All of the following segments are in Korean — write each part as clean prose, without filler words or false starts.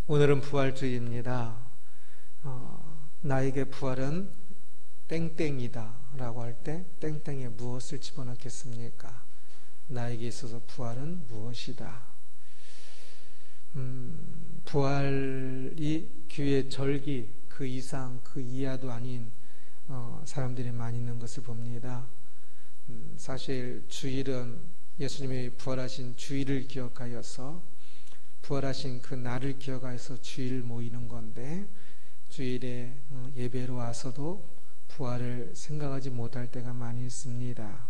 오늘은 부활주의입니다. 나에게 부활은 땡땡이다 라고 할 때 땡땡에 무엇을 집어넣겠습니까? 나에게 있어서 부활은 무엇이다? 부활이 교회 절기 그 이상 그 이하도 아닌 사람들이 많이 있는 것을 봅니다. 사실 주일은 예수님이 부활하신 주일을 기억하여서 부활하신 그 날을 기억하여서 주일 모이는 건데, 주일에 예배로 와서도 부활을 생각하지 못할 때가 많이 있습니다.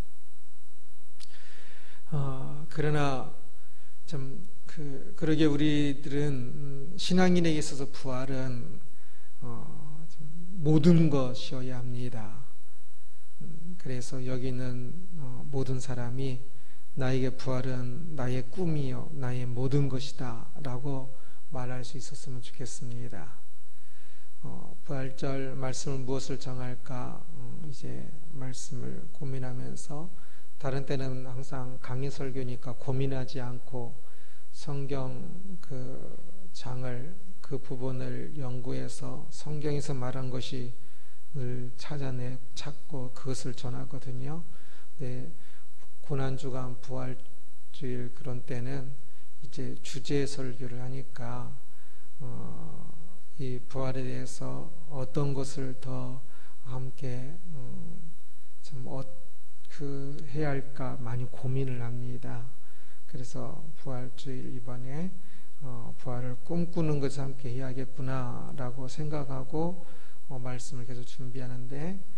그러나 그러게 우리들은 신앙인에게 있어서 부활은 모든 것이어야 합니다. 그래서 여기 있는 모든 사람이 나에게 부활은 나의 꿈이요 나의 모든 것이다 라고 말할 수 있었으면 좋겠습니다. 부활절 말씀을 무엇을 정할까 이제 말씀을 고민하면서, 다른 때는 항상 강의 설교니까 고민하지 않고 성경 그 장을 그 부분을 연구해서 성경에서 말한 것이 늘 찾고 그것을 전하거든요. 네, 고난주간 부활주일 그런 때는 이제 주제 설교를 하니까 이 부활에 대해서 어떤 것을 더 함께 해야 할까 많이 고민을 합니다. 그래서 부활주일 이번에 부활을 꿈꾸는 것을 함께 해야겠구나 라고 생각하고 말씀을 계속 준비하는데,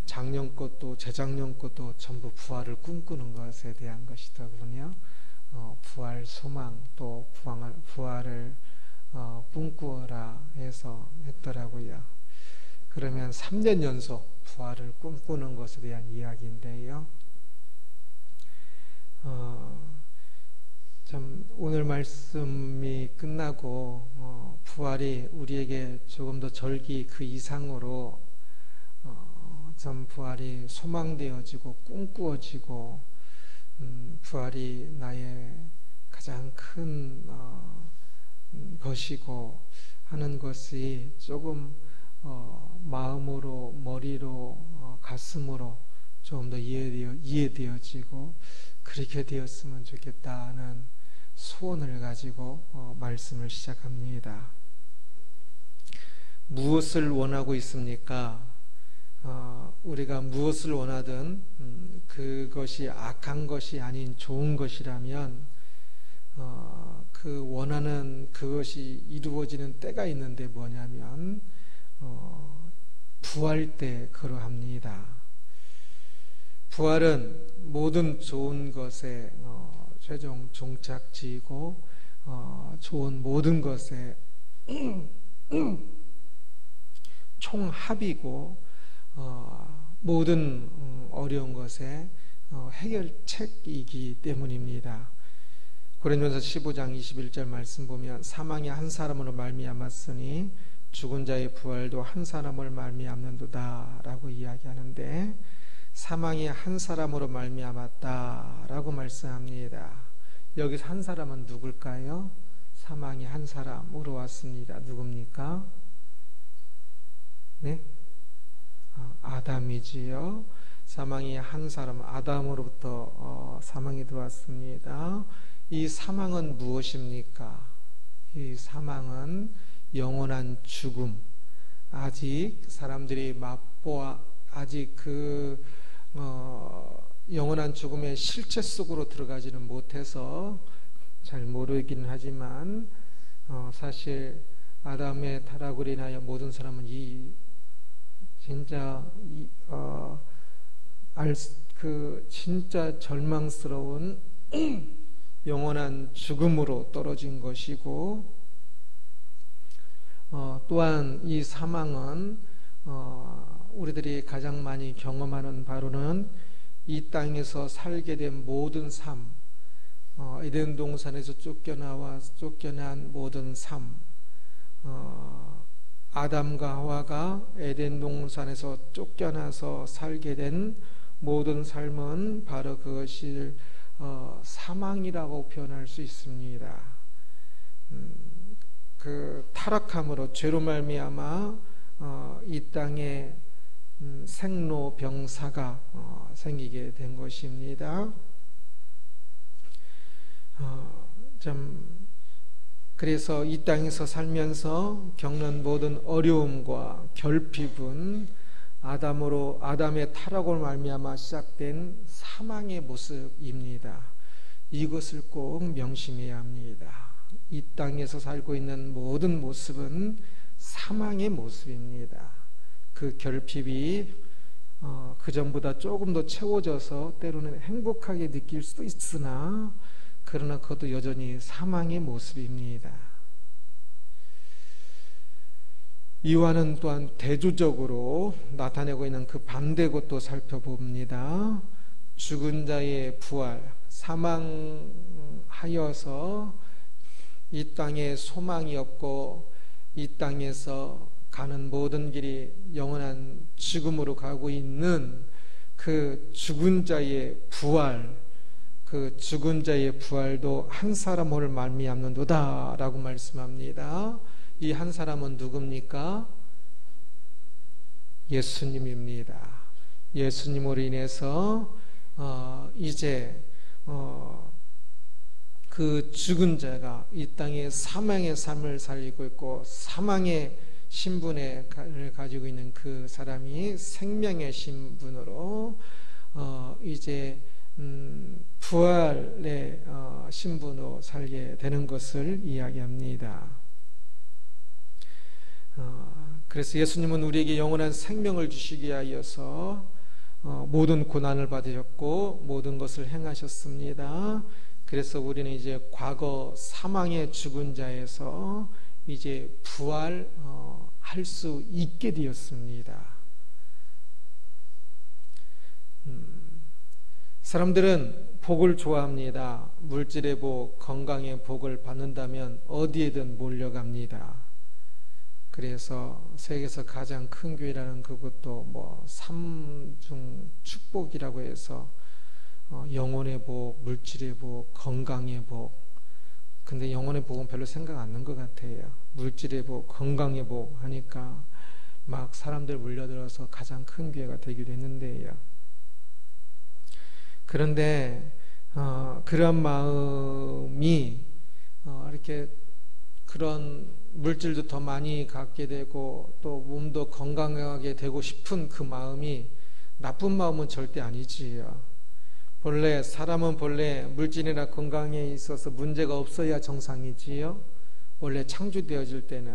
작년 것도 재작년 것도 전부 부활을 꿈꾸는 것에 대한 것이더군요. 부활 소망 또 부활을 꿈꾸어라 해서 했더라고요. 그러면 3년 연속 부활을 꿈꾸는 것에 대한 이야기인데요. 오늘 말씀이 끝나고 부활이 우리에게 조금 더 절기 그 이상으로 부활이 소망되어지고 꿈꾸어지고 부활이 나의 가장 큰 것이고 하는 것이 조금 마음으로 머리로 가슴으로 조금 더 이해되어지고 그렇게 되었으면 좋겠다는 소원을 가지고 말씀을 시작합니다. 무엇을 원하고 있습니까? 우리가 무엇을 원하든 그것이 악한 것이 아닌 좋은 것이라면 그 원하는 그것이 이루어지는 때가 있는데 뭐냐면 부활 때 그러합니다. 부활은 모든 좋은 것에 최종 종착지이고 좋은 모든 것에 총합이고 모든 어려운 것에 해결책이기 때문입니다. 고린도전서 15장 21절 말씀 보면 사망이 한 사람으로 말미암았으니 죽은 자의 부활도 한 사람을 말미암는도다 라고 이야기하는데, 사망이 한 사람으로 말미암았다 라고 말씀합니다. 여기서 한 사람은 누굴까요? 사망이 한 사람으로 왔습니다. 누굽니까? 네? 아담이지요. 사망이 한 사람 아담으로부터 사망이 들어왔습니다. 이 사망은 무엇입니까? 이 사망은 영원한 죽음, 아직 사람들이 맛보아 아직 그 영원한 죽음의 실체 속으로 들어가지는 못해서 잘 모르긴 하지만 사실 아담의 타락으로 인하여 모든 사람은 진짜 절망스러운 영원한 죽음으로 떨어진 것이고, 또한 이 사망은 우리들이 가장 많이 경험하는 바로는 이 땅에서 살게 된 모든 삶, 에덴 동산에서 쫓겨난 모든 삶, 아담과 하와가 에덴 동산에서 쫓겨나서 살게 된 모든 삶은 바로 그것을 사망이라고 표현할 수 있습니다. 그 타락함으로 죄로 말미암아 이 땅에 생로병사가 생기게 된 것입니다. 그래서 이 땅에서 살면서 겪는 모든 어려움과 결핍은 아담의 타락으로 말미암아 시작된 사망의 모습입니다. 이것을 꼭 명심해야 합니다. 이 땅에서 살고 있는 모든 모습은 사망의 모습입니다. 그 결핍이 그 전보다 조금 더 채워져서 때로는 행복하게 느낄 수도 있으나 그러나 그것도 여전히 사망의 모습입니다. 이와는 또한 대조적으로 나타내고 있는 그 반대것도 살펴봅니다. 죽은 자의 부활, 사망하여서 이 땅에 소망이 없고 이 땅에서 가는 모든 길이 영원한 죽음으로 가고 있는 그 죽은 자의 부활, 그 죽은 자의 부활도 한 사람을 말미암는도다 라고 말씀합니다. 이 한 사람은 누굽니까? 예수님입니다. 예수님으로 인해서 이제 그 죽은 자가 이 땅에 사망의 삶을 살리고 있고 사망의 신분을 가지고 있는 그 사람이 생명의 신분으로 이제 부활의 신분으로 살게 되는 것을 이야기합니다. 그래서 예수님은 우리에게 영원한 생명을 주시기 위하여서 모든 고난을 받으셨고 모든 것을 행하셨습니다. 그래서 우리는 이제 과거 사망의 죽은 자에서 이제 부활할 수 있게 되었습니다. 사람들은 복을 좋아합니다. 물질의 복, 건강의 복을 받는다면 어디에든 몰려갑니다. 그래서 세계에서 가장 큰 교회라는 그것도 삼중 축복이라고 해서 영혼의 복, 물질의 복, 건강의 복. 근데 영혼의 복은 별로 생각 안 나는 것 같아요. 물질의 복, 건강의 복 하니까 막 사람들 몰려들어서 가장 큰 교회가 되기도 했는데요. 그런데 그런 마음이 이렇게 그런 물질도 더 많이 갖게 되고 또 몸도 건강하게 되고 싶은 그 마음이 나쁜 마음은 절대 아니지요. 본래 사람은 본래 물질이나 건강에 있어서 문제가 없어야 정상이지요. 원래 창조되어질 때는.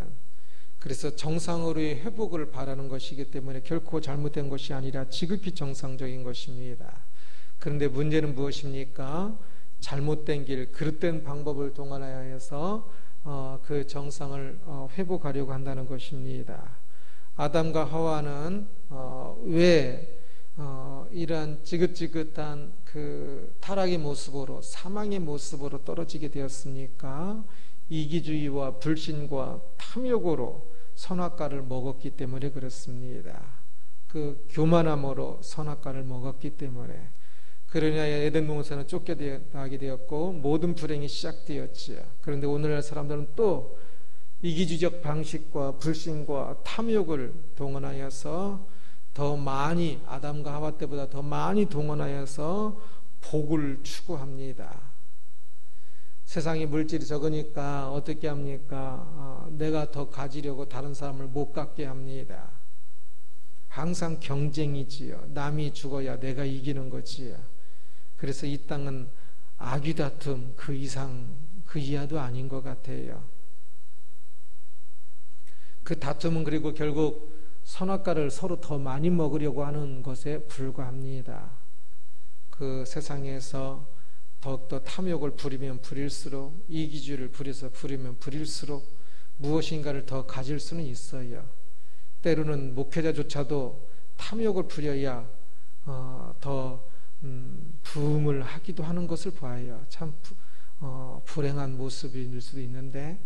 그래서 정상으로의 회복을 바라는 것이기 때문에 결코 잘못된 것이 아니라 지극히 정상적인 것입니다. 그런데 문제는 무엇입니까? 잘못된 길, 그릇된 방법을 동원하여 해서 그 정상을 회복하려고 한다는 것입니다. 아담과 하와는 왜 이러한 지긋지긋한 그 타락의 모습으로 사망의 모습으로 떨어지게 되었습니까? 이기주의와 불신과 탐욕으로 선악과를 먹었기 때문에 그렇습니다. 그 교만함으로 선악과를 먹었기 때문에 그러냐 에덴 동산은 쫓겨나게 되었고 모든 불행이 시작되었지요. 그런데 오늘날 사람들은 또 이기주의적 방식과 불신과 탐욕을 동원하여서 더 많이 아담과 하와 때보다 더 많이 동원하여서 복을 추구합니다. 세상에 물질이 적으니까 어떻게 합니까? 내가 더 가지려고 다른 사람을 못 갖게 합니다. 항상 경쟁이지요. 남이 죽어야 내가 이기는 거지요. 그래서 이 땅은 악의 다툼 그 이상 그 이하도 아닌 것 같아요. 그 다툼은 그리고 결국 선악과를 서로 더 많이 먹으려고 하는 것에 불과합니다. 그 세상에서 더욱더 탐욕을 부리면 부릴수록 이기주의를 부리면 부릴수록 무엇인가를 더 가질 수는 있어요. 때로는 목회자조차도 탐욕을 부려야 더 부흥을 하기도 하는 것을 보아요. 참 불행한 모습일 수도 있는데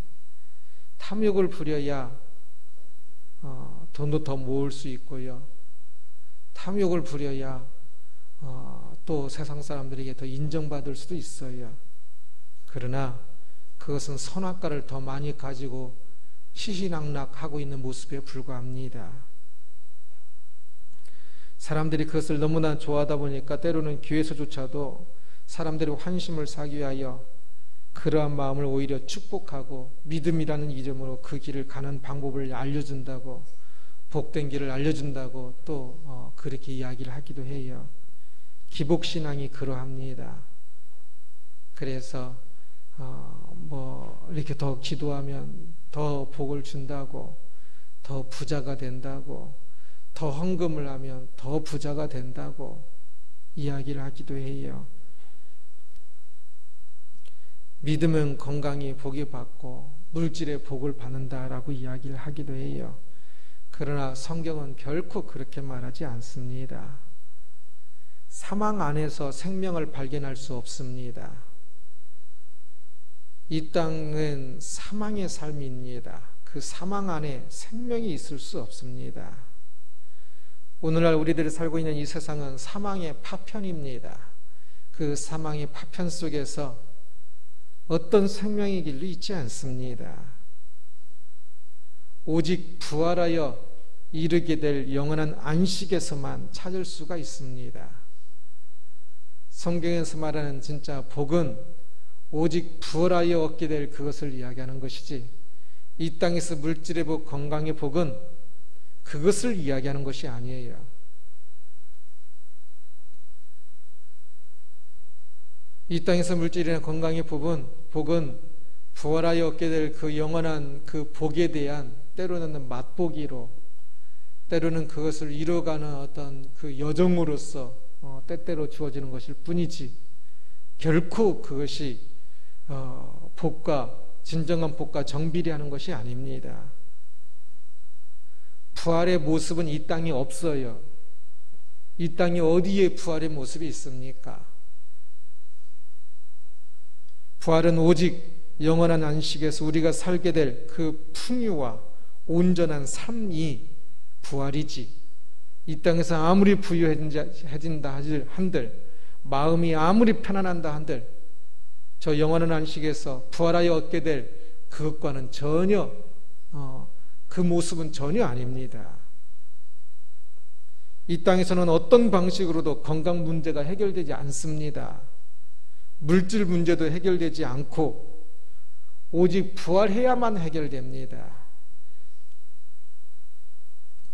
탐욕을 부려야 돈도 더 모을 수 있고요. 탐욕을 부려야 또 세상 사람들에게 더 인정받을 수도 있어요. 그러나 그것은 선악과를 더 많이 가지고 시시낙낙하고 있는 모습에 불과합니다. 사람들이 그것을 너무나 좋아하다 보니까 때로는 교회에서조차도 사람들의 환심을 사기 위하여 그러한 마음을 오히려 축복하고 믿음이라는 이름으로 그 길을 가는 방법을 알려준다고, 복된 길을 알려준다고 또 그렇게 이야기를 하기도 해요. 기복신앙이 그러합니다. 그래서 이렇게 더 기도하면 더 복을 준다고, 더 부자가 된다고, 더 헌금을 하면 더 부자가 된다고 이야기를 하기도 해요. 믿음은 건강히 복이 받고 물질의 복을 받는다라고 이야기를 하기도 해요. 그러나 성경은 결코 그렇게 말하지 않습니다. 사망 안에서 생명을 발견할 수 없습니다. 이 땅은 사망의 삶입니다. 그 사망 안에 생명이 있을 수 없습니다. 오늘날 우리들이 살고 있는 이 세상은 사망의 파편입니다. 그 사망의 파편 속에서 어떤 생명의 길도 있지 않습니다. 오직 부활하여 이르게 될 영원한 안식에서만 찾을 수가 있습니다. 성경에서 말하는 진짜 복은 오직 부활하여 얻게 될 그것을 이야기하는 것이지, 이 땅에서 물질의 복, 건강의 복은 그것을 이야기하는 것이 아니에요. 이 땅에서 물질이나 건강의 복은 부활하여 얻게 될 그 영원한 그 복에 대한 때로는 맛보기로, 때로는 그것을 이뤄가는 어떤 그 여정으로서 때때로 주어지는 것일 뿐이지, 결코 그것이 진정한 복과 정비례하는 것이 아닙니다. 부활의 모습은 이 땅에 없어요. 이 땅에 어디에 부활의 모습이 있습니까? 부활은 오직 영원한 안식에서 우리가 살게 될 그 풍요와 온전한 삶이 부활이지, 이 땅에서 아무리 부유해진다 한들, 마음이 아무리 편안한다 한들, 저 영원한 안식에서 부활하여 얻게 될 그것과는 전혀 그 모습은 전혀 아닙니다. 이 땅에서는 어떤 방식으로도 건강 문제가 해결되지 않습니다. 물질 문제도 해결되지 않고 오직 부활해야만 해결됩니다.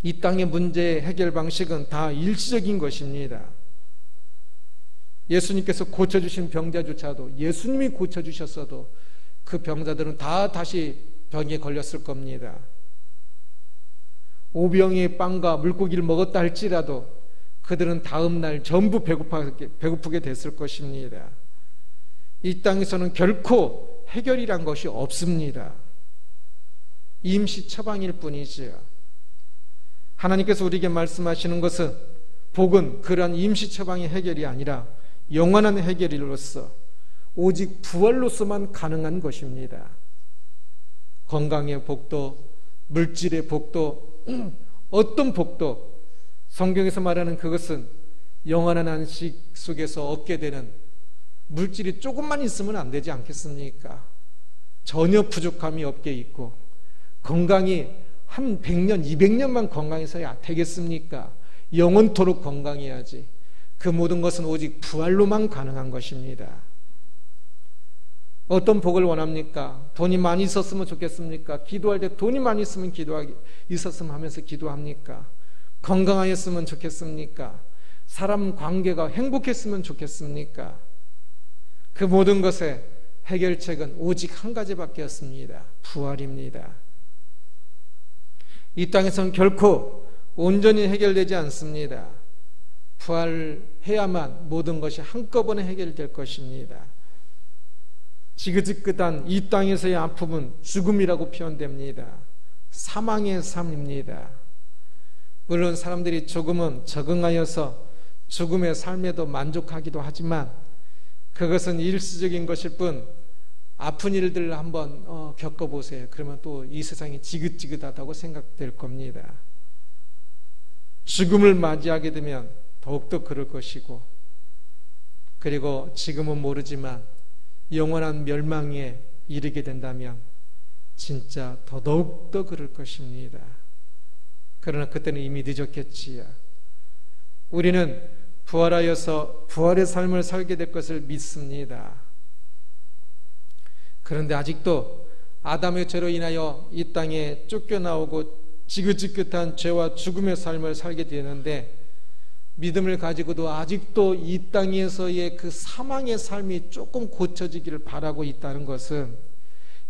이 땅의 문제의 해결 방식은 다 일시적인 것입니다. 예수님께서 고쳐주신 병자조차도, 예수님이 고쳐주셨어도 그 병자들은 다 다시 병에 걸렸을 겁니다. 오병이의 빵과 물고기를 먹었다 할지라도 그들은 다음날 전부 배고프게 됐을 것입니다. 이 땅에서는 결코 해결이란 것이 없습니다. 임시 처방일 뿐이지요. 하나님께서 우리에게 말씀하시는 것은 복은 그러한 임시 처방의 해결이 아니라 영원한 해결로서 오직 부활로서만 가능한 것입니다. 건강의 복도, 물질의 복도, 어떤 복도, 성경에서 말하는 그것은 영원한 안식 속에서 얻게 되는, 물질이 조금만 있으면 안 되지 않겠습니까? 전혀 부족함이 없게 있고, 건강이 한 100년, 200년만 건강해서야 되겠습니까? 영원토록 건강해야지. 그 모든 것은 오직 부활로만 가능한 것입니다. 어떤 복을 원합니까? 돈이 많이 있었으면 좋겠습니까? 기도할 때 돈이 많이 있었으면 하면서 기도합니까? 건강하였으면 좋겠습니까? 사람 관계가 행복했으면 좋겠습니까? 그 모든 것의 해결책은 오직 한 가지밖에 없습니다. 부활입니다. 이 땅에서는 결코 온전히 해결되지 않습니다. 부활해야만 모든 것이 한꺼번에 해결될 것입니다. 지긋지긋한 이 땅에서의 아픔은 죽음이라고 표현됩니다. 사망의 삶입니다. 물론 사람들이 조금은 적응하여서 죽음의 삶에도 만족하기도 하지만 그것은 일시적인 것일 뿐, 아픈 일들을 한번 겪어보세요. 그러면 또 이 세상이 지긋지긋하다고 생각될 겁니다. 죽음을 맞이하게 되면 더욱더 그럴 것이고, 그리고 지금은 모르지만 영원한 멸망에 이르게 된다면 진짜 더더욱더 그럴 것입니다. 그러나 그때는 이미 늦었겠지요. 우리는 부활하여서 부활의 삶을 살게 될 것을 믿습니다. 그런데 아직도 아담의 죄로 인하여 이 땅에 쫓겨나오고 지긋지긋한 죄와 죽음의 삶을 살게 되는데, 믿음을 가지고도 아직도 이 땅에서의 그 사망의 삶이 조금 고쳐지기를 바라고 있다는 것은,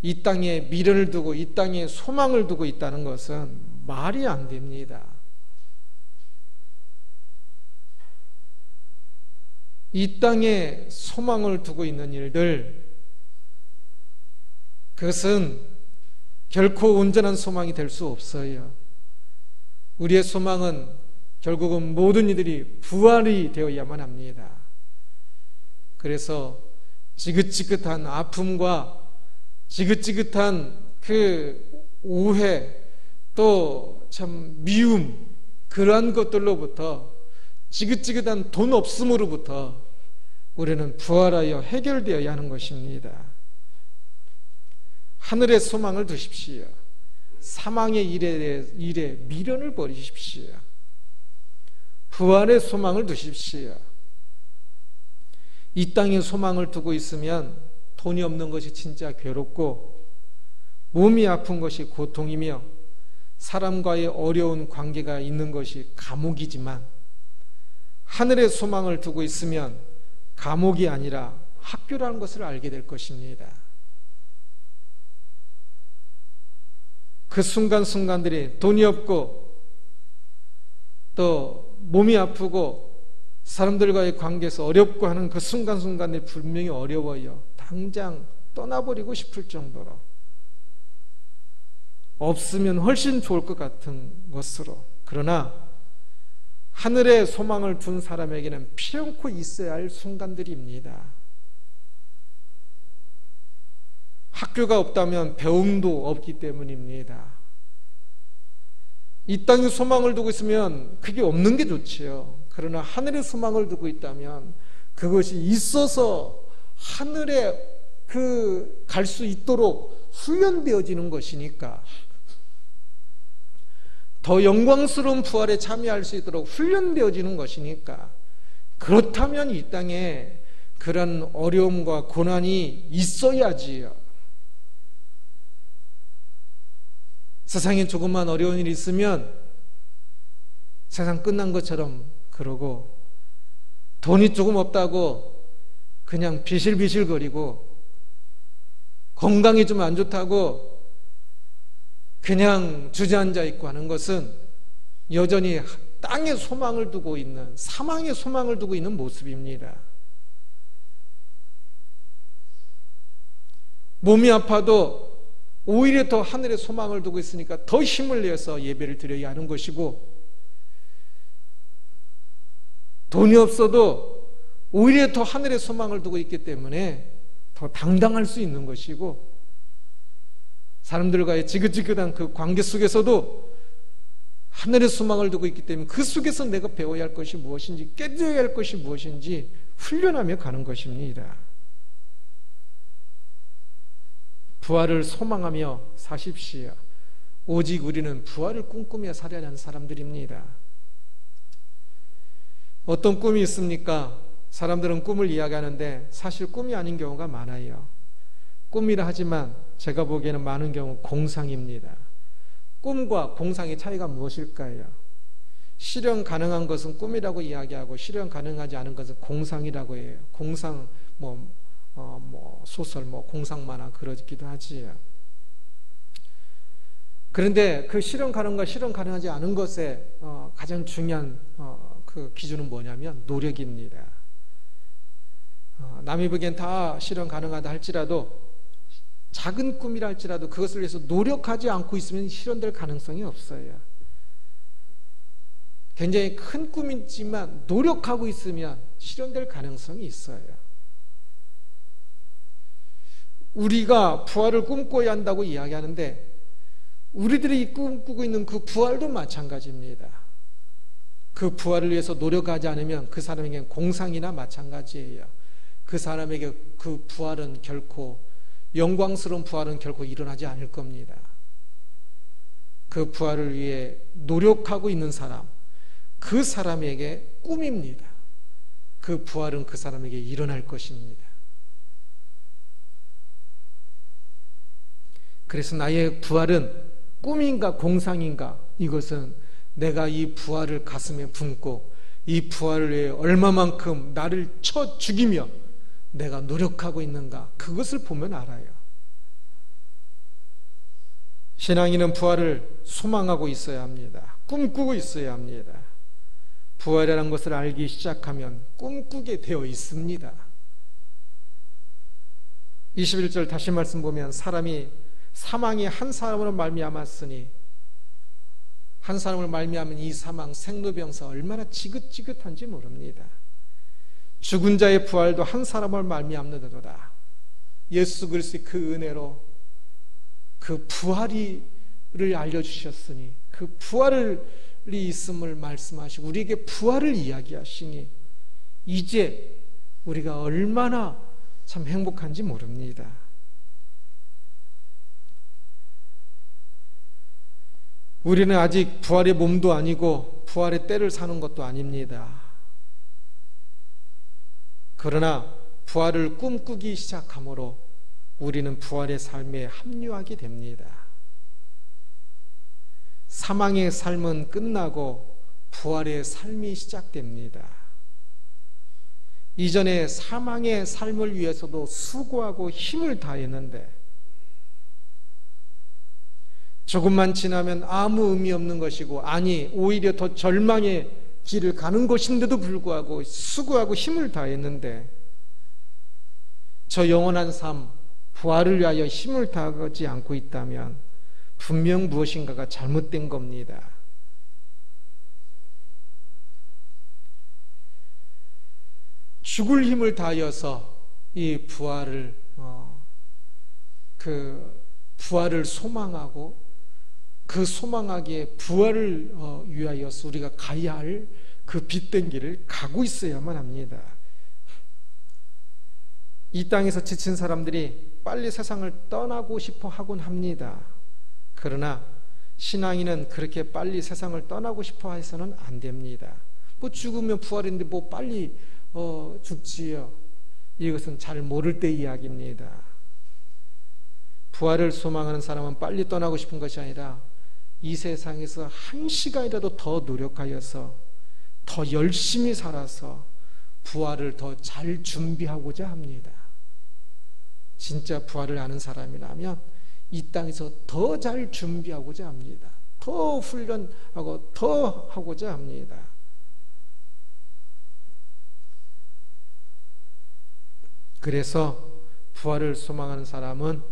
이 땅에 미련을 두고 이 땅에 소망을 두고 있다는 것은 말이 안 됩니다. 이 땅에 소망을 두고 있는 일들, 그것은 결코 온전한 소망이 될 수 없어요. 우리의 소망은 결국은 모든 이들이 부활이 되어야만 합니다. 그래서 지긋지긋한 아픔과 지긋지긋한 그 오해, 또 참 미움, 그러한 것들로부터, 지긋지긋한 돈 없음으로부터 우리는 부활하여 해결되어야 하는 것입니다. 하늘의 소망을 두십시오. 사망의 일에 미련을 버리십시오. 부활의 소망을 두십시오. 이 땅에 소망을 두고 있으면 돈이 없는 것이 진짜 괴롭고, 몸이 아픈 것이 고통이며, 사람과의 어려운 관계가 있는 것이 감옥이지만, 하늘의 소망을 두고 있으면 감옥이 아니라 학교라는 것을 알게 될 것입니다. 그 순간순간들이 돈이 없고 또 몸이 아프고 사람들과의 관계에서 어렵고 하는 그 순간순간들이 분명히 어려워요. 당장 떠나버리고 싶을 정도로, 없으면 훨씬 좋을 것 같은 것으로. 그러나 하늘의 소망을 둔 사람에게는 필연코 있어야 할 순간들입니다. 학교가 없다면 배움도 없기 때문입니다. 이 땅에 소망을 두고 있으면 그게 없는 게 좋지요. 그러나 하늘의 소망을 두고 있다면 그것이 있어서 하늘에 갈 수 있도록 훈련되어지는 것이니까, 더 영광스러운 부활에 참여할 수 있도록 훈련되어지는 것이니까, 그렇다면 이 땅에 그런 어려움과 고난이 있어야지요. 세상에 조금만 어려운 일이 있으면 세상 끝난 것처럼 그러고, 돈이 조금 없다고 그냥 비실비실거리고, 건강이 좀 안 좋다고 그냥 주저앉아 있고 하는 것은 여전히 땅에 소망을 두고 있는, 사망에 소망을 두고 있는 모습입니다. 몸이 아파도 오히려 더 하늘에 소망을 두고 있으니까 더 힘을 내서 예배를 드려야 하는 것이고, 돈이 없어도 오히려 더 하늘에 소망을 두고 있기 때문에 더 당당할 수 있는 것이고, 사람들과의 지긋지긋한 그 관계 속에서도 하늘의 소망을 두고 있기 때문에 그 속에서 내가 배워야 할 것이 무엇인지, 깨져야 할 것이 무엇인지 훈련하며 가는 것입니다. 부활을 소망하며 사십시오. 오직 우리는 부활을 꿈꾸며 살아야 하는 사람들입니다. 어떤 꿈이 있습니까? 사람들은 꿈을 이야기하는데 사실 꿈이 아닌 경우가 많아요. 꿈이라 하지만 제가 보기에는 많은 경우 공상입니다. 꿈과 공상의 차이가 무엇일까요? 실현 가능한 것은 꿈이라고 이야기하고, 실현 가능하지 않은 것은 공상이라고 해요. 공상, 소설, 공상 만화 그러기도 하지요. 그런데 그 실현 가능과 실현 가능하지 않은 것의 가장 중요한 그 기준은 뭐냐면 노력입니다. 남이 보기엔 다 실현 가능하다 할지라도, 작은 꿈이라 할지라도 그것을 위해서 노력하지 않고 있으면 실현될 가능성이 없어요. 굉장히 큰 꿈이지만 노력하고 있으면 실현될 가능성이 있어요. 우리가 부활을 꿈꿔야 한다고 이야기하는데, 우리들이 꿈꾸고 있는 그 부활도 마찬가지입니다. 그 부활을 위해서 노력하지 않으면 그 사람에게는 공상이나 마찬가지예요. 그 사람에게 그 부활은 결코 영광스러운 부활은 결코 일어나지 않을 겁니다. 그 부활을 위해 노력하고 있는 사람, 그 사람에게 꿈입니다. 그 부활은 그 사람에게 일어날 것입니다. 그래서 나의 부활은 꿈인가 공상인가, 이것은 내가 이 부활을 가슴에 품고 이 부활을 위해 얼마만큼 나를 쳐 죽이며 내가 노력하고 있는가, 그것을 보면 알아요. 신앙인은 부활을 소망하고 있어야 합니다. 꿈꾸고 있어야 합니다. 부활이라는 것을 알기 시작하면 꿈꾸게 되어 있습니다. 21절 다시 말씀 보면 사람이 사망이 한 사람으로 말미암았으니, 한 사람을 말미암은 이 사망 생로병사 얼마나 지긋지긋한지 모릅니다. 죽은 자의 부활도 한 사람을 말미암는도다. 예수 그리스도의 그 은혜로 그 부활을 알려주셨으니, 그 부활이 있음을 말씀하시고 우리에게 부활을 이야기하시니 이제 우리가 얼마나 참 행복한지 모릅니다. 우리는 아직 부활의 몸도 아니고 부활의 때를 사는 것도 아닙니다. 그러나 부활을 꿈꾸기 시작함으로 우리는 부활의 삶에 합류하게 됩니다. 사망의 삶은 끝나고 부활의 삶이 시작됩니다. 이전에 사망의 삶을 위해서도 수고하고 힘을 다했는데 조금만 지나면 아무 의미 없는 것이고, 아니 오히려 더 절망의 길을 가는 것인데도 불구하고 수고하고 힘을 다했는데, 저 영원한 삶 부활을 위하여 힘을 다하지 않고 있다면 분명 무엇인가가 잘못된 겁니다. 죽을 힘을 다하여서 이 부활을 부활을 소망하고 그 소망하기에 부활을 위하여서 우리가 가야 할 그 빛된 길을 가고 있어야만 합니다. 이 땅에서 지친 사람들이 빨리 세상을 떠나고 싶어 하곤 합니다. 그러나 신앙인은 그렇게 빨리 세상을 떠나고 싶어 해서는 안 됩니다. 뭐 죽으면 부활인데 뭐 빨리 죽지요. 이것은 잘 모를 때 이야기입니다. 부활을 소망하는 사람은 빨리 떠나고 싶은 것이 아니라 이 세상에서 한 시간이라도 더 노력하여서 더 열심히 살아서 부활을 더 잘 준비하고자 합니다. 진짜 부활을 아는 사람이라면 이 땅에서 더 잘 준비하고자 합니다. 더 훈련하고 더 하고자 합니다. 그래서 부활을 소망하는 사람은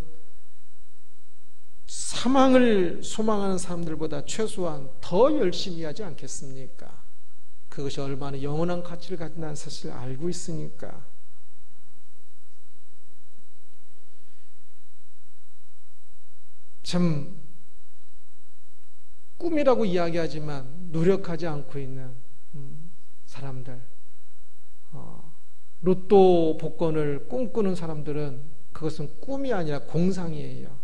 사망을 소망하는 사람들보다 최소한 더 열심히 하지 않겠습니까? 그것이 얼마나 영원한 가치를 가진다는 사실을 알고 있으니까. 참 꿈이라고 이야기하지만 노력하지 않고 있는 사람들, 로또 복권을 꿈꾸는 사람들은 그것은 꿈이 아니라 공상이에요.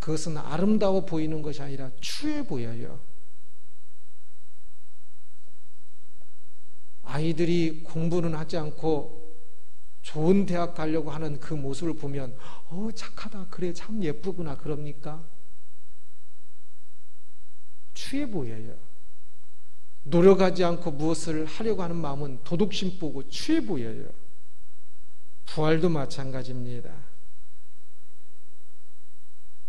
그것은 아름다워 보이는 것이 아니라 추해 보여요. 아이들이 공부는 하지 않고 좋은 대학 가려고 하는 그 모습을 보면 착하다, 그래 참 예쁘구나, 그럽니까? 추해 보여요. 노력하지 않고 무엇을 하려고 하는 마음은 도둑심 보고 추해 보여요. 부활도 마찬가지입니다.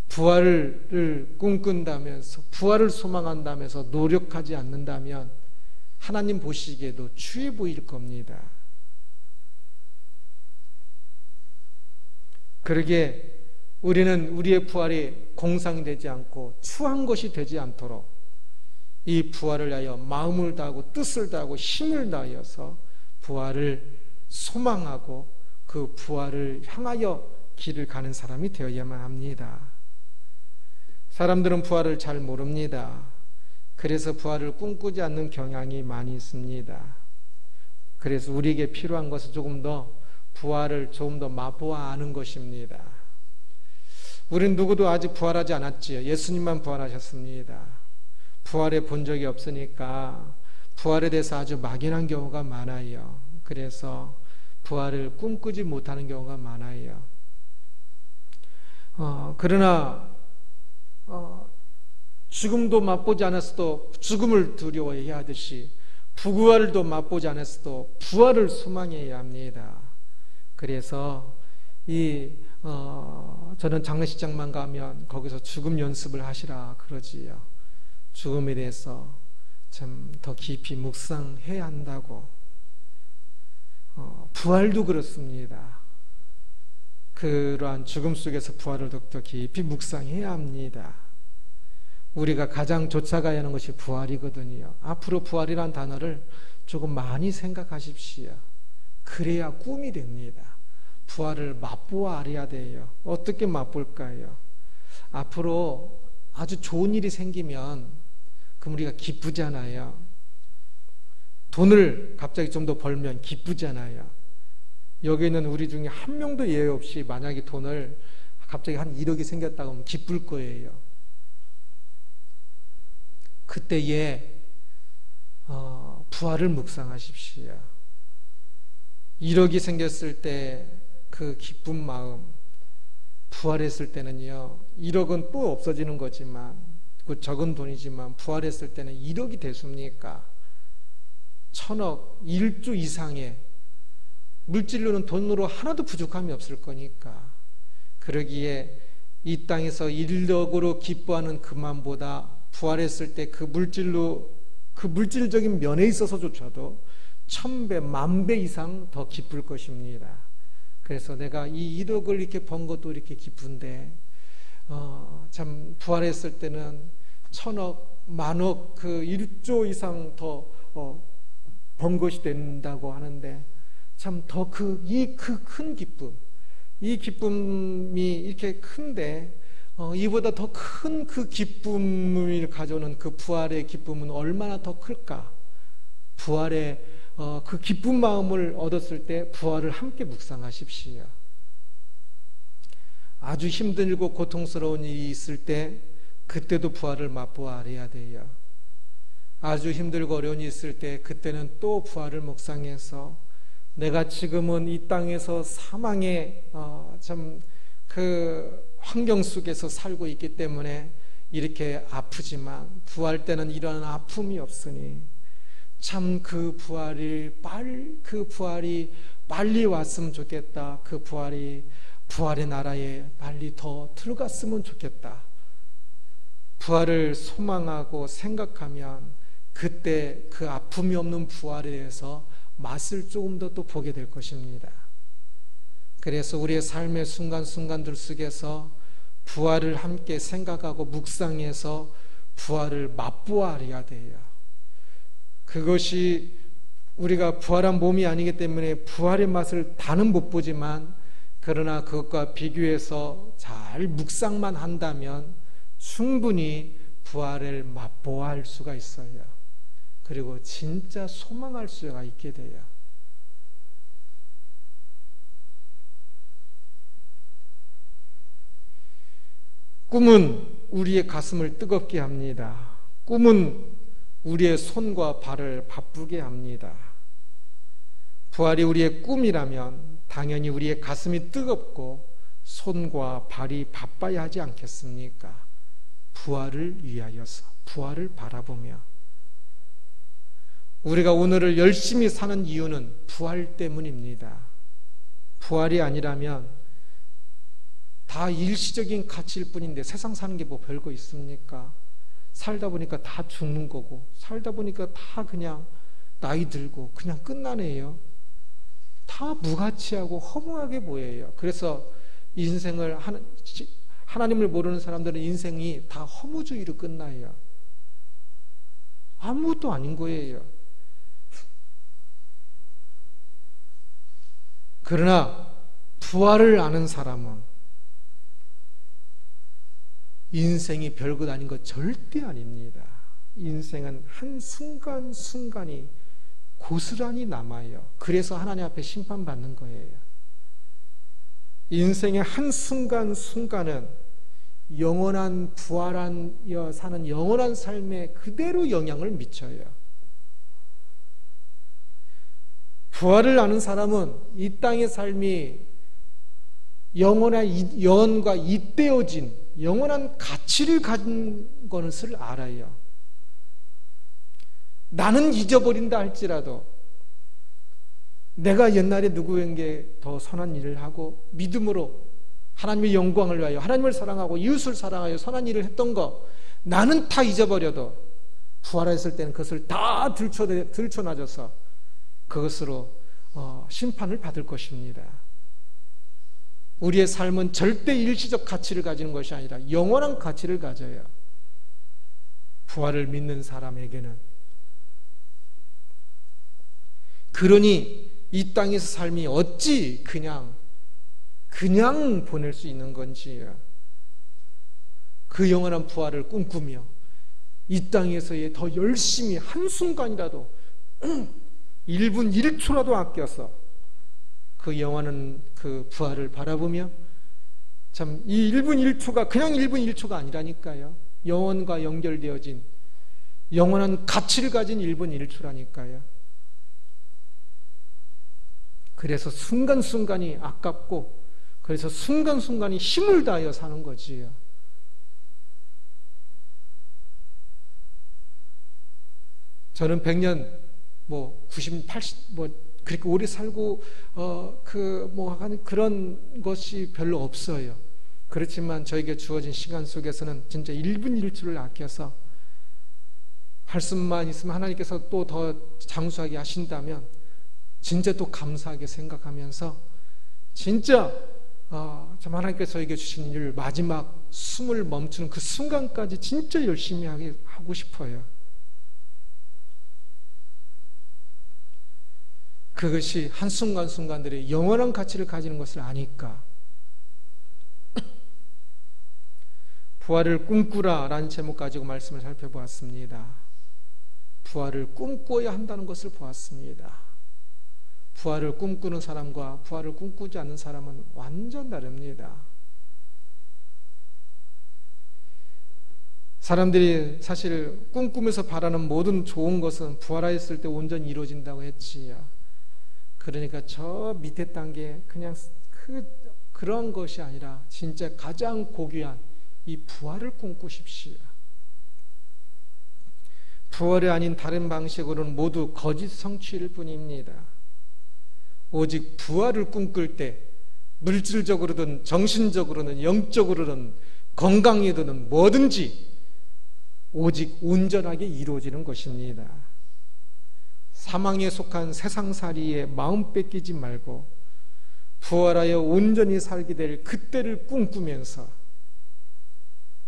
부활을 꿈꾼다면서, 부활을 소망한다면서 노력하지 않는다면 하나님 보시기에도 추해 보일 겁니다. 그러기에 우리는 우리의 부활이 공상이 되지 않고 추한 것이 되지 않도록 이 부활을 위하여 마음을 다하고 뜻을 다하고 힘을 다하여서 부활을 소망하고 그 부활을 향하여 길을 가는 사람이 되어야만 합니다. 사람들은 부활을 잘 모릅니다. 그래서 부활을 꿈꾸지 않는 경향이 많이 있습니다. 그래서 우리에게 필요한 것은 조금 더 부활을 조금 더 맛보아 아는 것입니다. 우린 누구도 아직 부활하지 않았지요. 예수님만 부활하셨습니다. 부활해 본 적이 없으니까 부활에 대해서 아주 막연한 경우가 많아요. 그래서 부활을 꿈꾸지 못하는 경우가 많아요. 그러나 죽음도 맛보지 않았어도 죽음을 두려워해야 하듯이 부활도 맛보지 않았어도 부활을 소망해야 합니다. 그래서 저는 장례식장만 가면 거기서 죽음 연습을 하시라 그러지요. 죽음에 대해서 참 더 깊이 묵상해야 한다고. 부활도 그렇습니다. 그러한 죽음 속에서 부활을 더 깊이 묵상해야 합니다. 우리가 가장 쫓아가야 하는 것이 부활이거든요. 앞으로 부활이라는 단어를 조금 많이 생각하십시오. 그래야 꿈이 됩니다. 부활을 맛보아 알아야 돼요. 어떻게 맛볼까요? 앞으로 아주 좋은 일이 생기면 그럼 우리가 기쁘잖아요. 돈을 갑자기 좀 더 벌면 기쁘잖아요. 여기 있는 우리 중에 한 명도 예외 없이 만약에 돈을 갑자기 한 1억이 생겼다고 하면 기쁠 거예요. 그때에 부활을 묵상하십시오. 1억이 생겼을 때 그 기쁜 마음, 부활했을 때는요, 1억은 또 없어지는 거지만, 그 적은 돈이지만 부활했을 때는 1억이 됐습니까? 1000억, 1조 이상의 물질로는 돈으로 하나도 부족함이 없을 거니까. 그러기에 이 땅에서 1억으로 기뻐하는 그만보다 부활했을 때 그 물질적인 면에 있어서조차도 1000배, 10,000배 이상 더 기쁠 것입니다. 그래서 내가 이 1억을 이렇게 번 것도 이렇게 기쁜데, 참 부활했을 때는 1000억, 10,000억, 그 1조 이상 더 번 것이 된다고 하는데, 참 더 이 큰 기쁨, 이 기쁨이 이렇게 큰데, 이보다 더 큰 그 기쁨을 가져오는 그 부활의 기쁨은 얼마나 더 클까? 부활의 그 기쁜 마음을 얻었을 때 부활을 함께 묵상하십시오. 아주 힘들고 고통스러운 일이 있을 때 그때도 부활을 맛보아 알아야 돼요. 아주 힘들고 어려운 일이 있을 때 그때는 또 부활을 묵상해서 내가 지금은 이 땅에서 사망의 참 그 환경 속에서 살고 있기 때문에 이렇게 아프지만 부활 때는 이런 아픔이 없으니 참 그 부활이 빨리 왔으면 좋겠다. 그 부활의 나라에 빨리 더 들어갔으면 좋겠다. 부활을 소망하고 생각하면 그때 그 아픔이 없는 부활에 대해서 맛을 조금 더 또 보게 될 것입니다. 그래서 우리의 삶의 순간순간들 속에서 부활을 함께 생각하고 묵상해서 부활을 맛보아 알아야 돼요. 그것이 우리가 부활한 몸이 아니기 때문에 부활의 맛을 다는 못 보지만, 그러나 그것과 비교해서 잘 묵상만 한다면 충분히 부활을 맛보아 할 수가 있어요. 그리고 진짜 소망할 수가 있게 돼요. 꿈은 우리의 가슴을 뜨겁게 합니다. 꿈은 우리의 손과 발을 바쁘게 합니다. 부활이 우리의 꿈이라면 당연히 우리의 가슴이 뜨겁고 손과 발이 바빠야 하지 않겠습니까? 부활을 위하여서, 부활을 바라보며. 우리가 오늘을 열심히 사는 이유는 부활 때문입니다. 부활이 아니라면 다 일시적인 가치일 뿐인데 세상 사는 게 뭐 별거 있습니까? 살다 보니까 다 죽는 거고, 살다 보니까 다 그냥 나이 들고 그냥 끝나네요. 다 무가치하고 허무하게 보여요. 그래서 인생을 하나님을 모르는 사람들은 인생이 다 허무주의로 끝나요. 아무것도 아닌 거예요. 그러나 부활을 아는 사람은 인생이 별것 아닌 것 절대 아닙니다. 인생은 한 순간순간이 고스란히 남아요. 그래서 하나님 앞에 심판받는 거예요. 인생의 한 순간순간은 영원한 부활하여 사는 영원한 삶에 그대로 영향을 미쳐요. 부활을 아는 사람은 이 땅의 삶이 영원과 잇대어진 영원한 가치를 가진 것을 알아요. 나는 잊어버린다 할지라도 내가 옛날에 누구에게 더 선한 일을 하고 믿음으로 하나님의 영광을 위하여 하나님을 사랑하고 이웃을 사랑하여 선한 일을 했던 거 나는 다 잊어버려도 부활했을 때는 그것을 다 들춰놔줘서 그것으로 심판을 받을 것입니다. 우리의 삶은 절대 일시적 가치를 가지는 것이 아니라 영원한 가치를 가져요. 부활을 믿는 사람에게는. 그러니 이 땅에서 삶이 어찌 그냥 보낼 수 있는 건지요. 그 영원한 부활을 꿈꾸며 이 땅에서의 더 열심히 한순간이라도 1분 1초라도 아껴서 그 영원한 그 부활을 바라보며 참 이 1분 1초가 그냥 1분 1초가 아니라니까요. 영원과 연결되어진 영원한 가치를 가진 1분 1초라니까요. 그래서 순간순간이 아깝고 그래서 순간순간이 힘을 다하여 사는 거지요. 저는 100년 90, 80 그렇게 오래 살고 그런 것이 별로 없어요. 그렇지만 저에게 주어진 시간 속에서는 진짜 1분 1초를 아껴서 할 수만 있으면 하나님께서 또 더 장수하게 하신다면 진짜 또 감사하게 생각하면서 진짜 참 하나님께서 저에게 주신 일 마지막 숨을 멈추는 그 순간까지 진짜 열심히 하고 싶어요. 그것이 한순간순간들이 영원한 가치를 가지는 것을 아니까 부활을 꿈꾸라 라는 제목 가지고 말씀을 살펴보았습니다. 부활을 꿈꿔야 한다는 것을 보았습니다. 부활을 꿈꾸는 사람과 부활을 꿈꾸지 않는 사람은 완전 다릅니다. 사람들이 사실 꿈꾸면서 바라는 모든 좋은 것은 부활하였을 때 온전히 이루어진다고 했지요. 그러니까 저 밑에 단계 그냥 그런 것이 아니라 진짜 가장 고귀한 이 부활을 꿈꾸십시오. 부활이 아닌 다른 방식으로는 모두 거짓 성취일 뿐입니다. 오직 부활을 꿈꿀 때 물질적으로든 정신적으로든 영적으로든 건강이든 뭐든지 오직 온전하게 이루어지는 것입니다. 사망에 속한 세상살이에 마음 뺏기지 말고 부활하여 온전히 살게 될 그때를 꿈꾸면서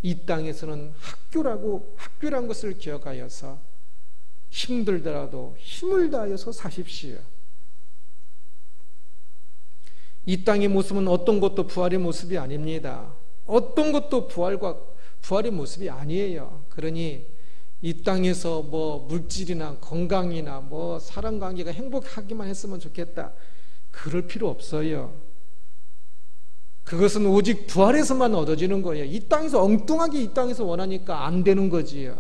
이 땅에서는 학교란 것을 기억하여서 힘들더라도 힘을 다하여서 사십시오. 이 땅의 모습은 어떤 것도 부활의 모습이 아닙니다. 어떤 것도 부활의 모습이 아니에요. 그러니 이 땅에서 물질이나 건강이나 사람관계가 행복하기만 했으면 좋겠다. 그럴 필요 없어요. 그것은 오직 부활에서만 얻어지는 거예요. 이 땅에서 엉뚱하게 이 땅에서 원하니까 안 되는 거지요.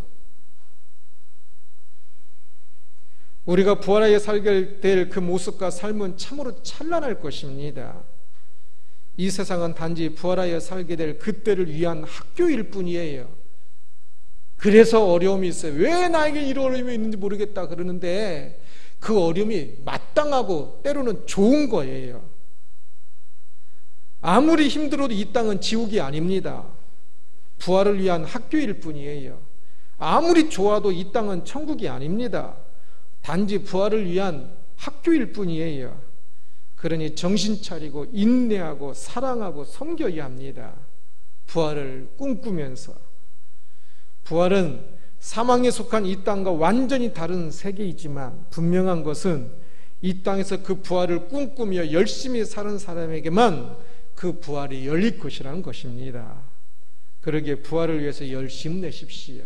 우리가 부활하여 살게 될 그 모습과 삶은 참으로 찬란할 것입니다. 이 세상은 단지 부활하여 살게 될 그때를 위한 학교일 뿐이에요. 그래서 어려움이 있어요. 왜 나에게 이런 어려움이 있는지 모르겠다 그러는데 그 어려움이 마땅하고 때로는 좋은 거예요. 아무리 힘들어도 이 땅은 지옥이 아닙니다. 부활을 위한 학교일 뿐이에요. 아무리 좋아도 이 땅은 천국이 아닙니다. 단지 부활을 위한 학교일 뿐이에요. 그러니 정신 차리고 인내하고 사랑하고 섬겨야 합니다. 부활을 꿈꾸면서. 부활은 사망에 속한 이 땅과 완전히 다른 세계이지만 분명한 것은 이 땅에서 그 부활을 꿈꾸며 열심히 사는 사람에게만 그 부활이 열릴 것이라는 것입니다. 그러기에 부활을 위해서 열심 내십시오.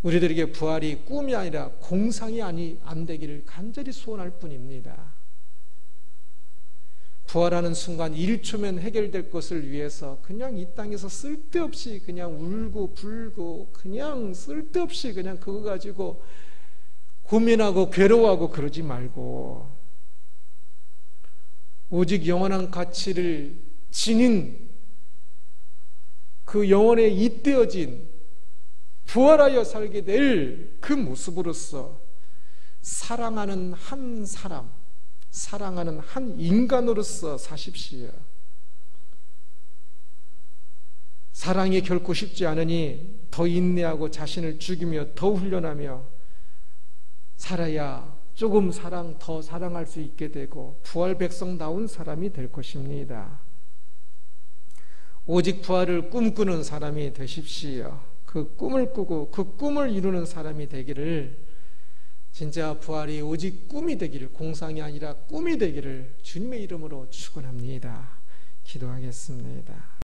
우리들에게 부활이 꿈이 아니라 공상이 안 되기를 간절히 소원할 뿐입니다. 부활하는 순간 1초면 해결될 것을 위해서 그냥 이 땅에서 쓸데없이 그냥 울고 불고 그냥 쓸데없이 그냥 그거 가지고 고민하고 괴로워하고 그러지 말고 오직 영원한 가치를 지닌 그 영혼에 잇대어진 부활하여 살게 될 그 모습으로서 사랑하는 한 사람, 사랑하는 한 인간으로서 사십시오. 사랑이 결코 쉽지 않으니 더 인내하고 자신을 죽이며 더 훈련하며 살아야 조금 더 사랑할 수 있게 되고 부활 백성다운 사람이 될 것입니다. 오직 부활을 꿈꾸는 사람이 되십시오. 그 꿈을 꾸고 그 꿈을 이루는 사람이 되기를, 진짜 부활이 오직 꿈이 되기를, 공상이 아니라 꿈이 되기를 주님의 이름으로 축원합니다. 기도하겠습니다.